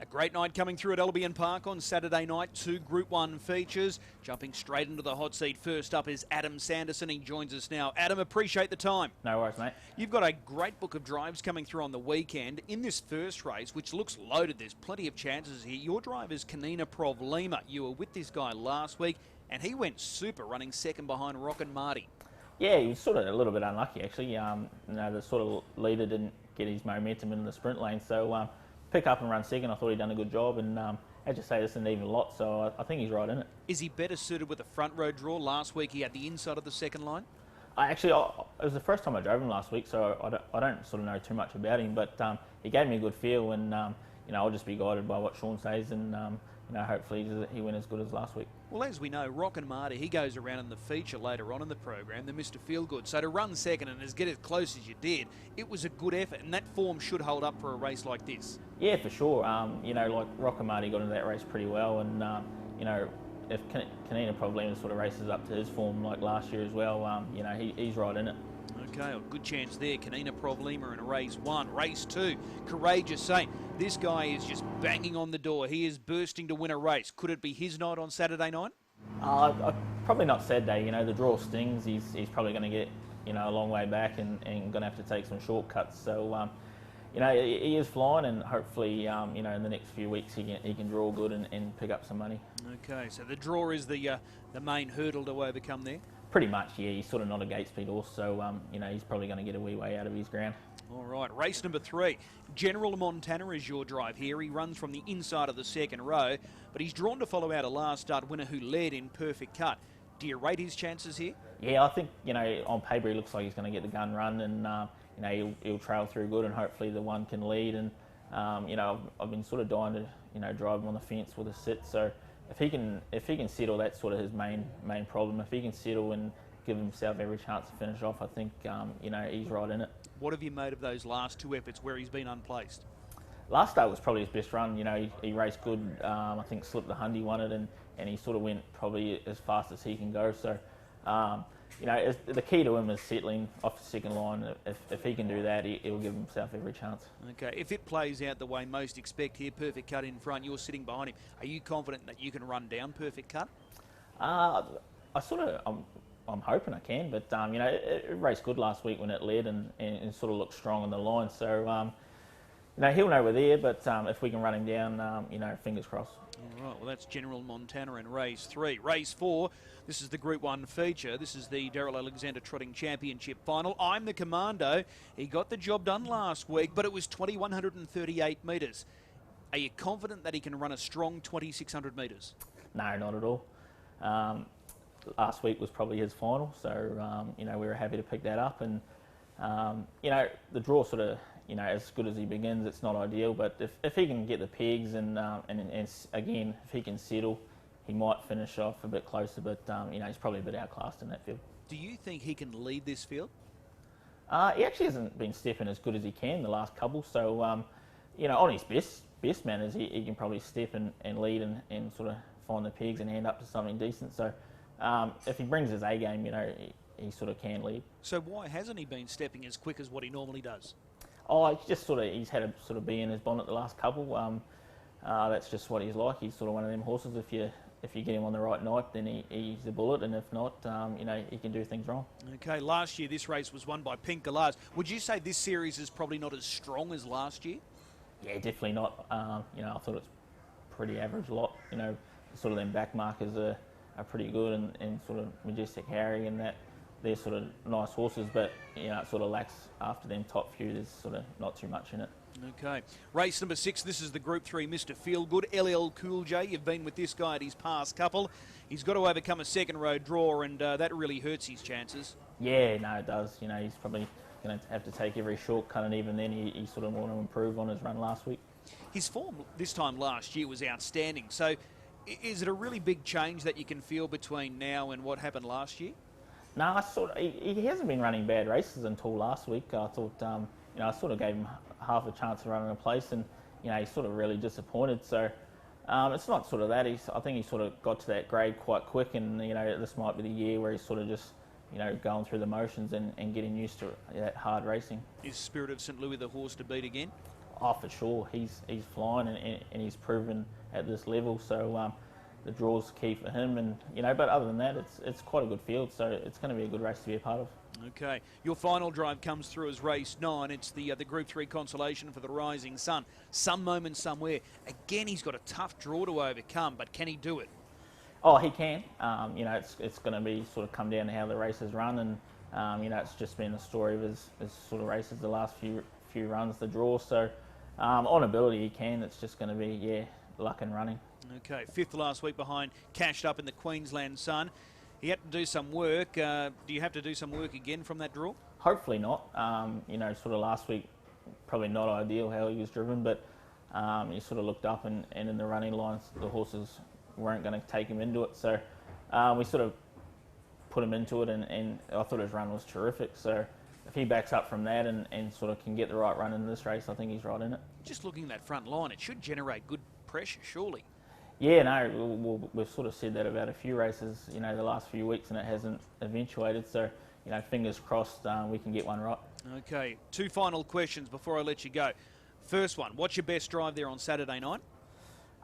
A great night coming through at Albion Park on Saturday night. 2 Group 1 features. Jumping straight into the hot seat. First up is Adam Sanderson. He joins us now. Adam, appreciate the time. No worries, mate. You've got a great book of drives coming through on the weekend. In this first race, which looks loaded, there's plenty of chances here. Your driver is Kanina Provlima. You were with this guy last week, and he went super, running second behind Rockin' Marty. Yeah, he was sort of a little bit unlucky, actually. The sort of leader didn't get his momentum in the sprint lane, so pick up and run second. I thought he'd done a good job, and as you say, this is an even lot, so I think he's right in it. Is he better suited with a front row draw? Last week he had the inside of the second line. It was the first time I drove him last week, so I don't sort of know too much about him, but he gave me a good feel, and I'll just be guided by what Sean says, and hopefully he went as good as last week. Well, as we know, Rockin' Marty, he goes around in the feature later on in the program, the Mr. Feelgood. So to run second and get as close as you did, it was a good effort, and that form should hold up for a race like this. Yeah, for sure. Like Rockin' Marty got into that race pretty well, and if Kanina probably sort of races up to his form like last year as well, he's right in it. Okay, well, good chance there. Kanina Provlima in race 1. Race 2, Courageous Saint. This guy is just banging on the door. He is bursting to win a race. Could it be his night on Saturday night? Probably not Saturday. The draw stings. He's probably going to get a long way back and going to have to take some shortcuts. So he is flying, and hopefully in the next few weeks he can draw good and pick up some money. Okay, so the draw is the main hurdle to overcome there. Pretty much, yeah. He's sort of not a gate speed horse, so he's probably going to get a wee way out of his ground. All right, race number 3. General Montana is your drive here. He runs from the inside of the second row, but he's drawn to follow out a last start winner who led in Perfect Cut. Do you rate his chances here? Yeah, I think on paper he looks like he's going to get the gun run, and he'll trail through good, and hopefully the one can lead. And I've been sort of dying to drive him on the fence with a sit. So if he can settle, that's sort of his main problem. If he can settle and give himself every chance to finish off, I think he's right in it. What have you made of those last 2 efforts where he's been unplaced? Last start was probably his best run. He raced good. I think slipped the Hundy, won it, and he sort of went probably as fast as he can go. So the key to him is settling off the second line. If he can do that, he'll give himself every chance. Okay, if it plays out the way most expect here, Perfect Cut in front, you're sitting behind him, are you confident that you can run down Perfect Cut? I'm hoping I can, but it raced good last week when it led and sort of looked strong on the line. So he'll know we're there, but if we can run him down, fingers crossed. All right, well, that's General Montana in race 3. Race 4, this is the Group 1 feature. This is the Daryl Alexander Trotting Championship final. I'm the Commando. He got the job done last week, but it was 2,138 metres. Are you confident that he can run a strong 2,600 metres? No, not at all. Last week was probably his final, so we were happy to pick that up. And the draw sort of, as good as he begins, it's not ideal. But if he can get the pegs and again, if he can settle, he might finish off a bit closer. But he's probably a bit outclassed in that field. Do you think he can lead this field? He actually hasn't been stepping as good as he can the last couple. So on his best manners, he can probably step and lead and sort of find the pegs and end up to something decent. So if he brings his A game, he sort of can lead. So why hasn't he been stepping as quick as what he normally does? It's just he's had a sort of bee in his bonnet the last couple. That's just what he's like. He's sort of one of them horses. If you get him on the right night, then he's a bullet, and if not, he can do things wrong. Okay, last year this race was won by Pink Galahs. Would you say this series is probably not as strong as last year? Yeah, definitely not. I thought it's pretty average lot. Sort of them back markers are pretty good, and sort of Majestic Harry and that. They're sort of nice horses, but it sort of lacks after them top few. There's sort of not too much in it. Okay. Race number 6, this is the Group 3 Mr. Feelgood. LL Cool J, you've been with this guy at his past couple. He's got to overcome a second row draw, and that really hurts his chances. Yeah, no, it does. He's probably going to have to take every shortcut, and even then he sort of want to improve on his run last week. His form this time last year was outstanding. So is it a really big change that you can feel between now and what happened last year? No, he hasn't been running bad races until last week. I thought, I sort of gave him half a chance of running a place, and he's sort of really disappointed. So it's not sort of that. I think he sort of got to that grade quite quick, and this might be the year where he's sort of just going through the motions and getting used to that hard racing. Is Spirit of St. Louis the horse to beat again? Oh, for sure, he's flying and he's proven at this level. So the draw's key for him, and but other than that, it's quite a good field. So it's going to be a good race to be a part of. Okay, your final drive comes through as race 9. It's the Group 3 consolation for the Rising Sun. Some moment somewhere. Again, he's got a tough draw to overcome, but can he do it? Oh, he can. It's going to be sort of come down to how the race is run, and it's just been the story of his sort of races the last few runs, the draw. So on ability, he can. It's just going to be luck and running. Okay, 5th last week behind, cashed up in the Queensland Sun. He had to do some work. Do you have to do some work again from that draw? Hopefully not. Sort of last week, probably not ideal how he was driven, but you sort of looked up and in the running lines, the horses weren't going to take him into it. So we sort of put him into it, and I thought his run was terrific. So if he backs up from that and sort of can get the right run in this race, I think he's right in it. Just looking at that front line, it should generate good pressure, surely. Yeah, no, we've sort of said that about a few races, the last few weeks, and it hasn't eventuated. So, fingers crossed we can get one right. Okay, 2 final questions before I let you go. First one, what's your best drive there on Saturday night?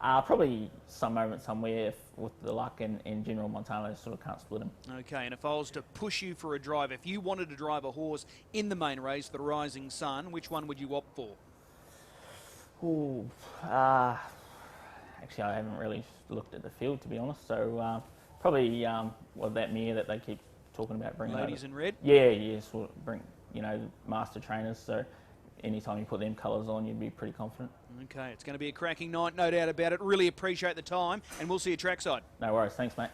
Probably some moment somewhere with the luck and General Montana, I sort of can't split him. Okay, and if I was to push you for a drive, if you wanted to drive a horse in the main race, the Rising Sun, which one would you opt for? Ooh, actually, I haven't really looked at the field, to be honest. So probably that mare that they keep talking about bringing. Ladies over. In Red. Yeah, sort of bring master trainers. So anytime you put them colours on, you'd be pretty confident. Okay, it's going to be a cracking night, no doubt about it. Really appreciate the time, and we'll see you trackside. No worries, thanks, mate.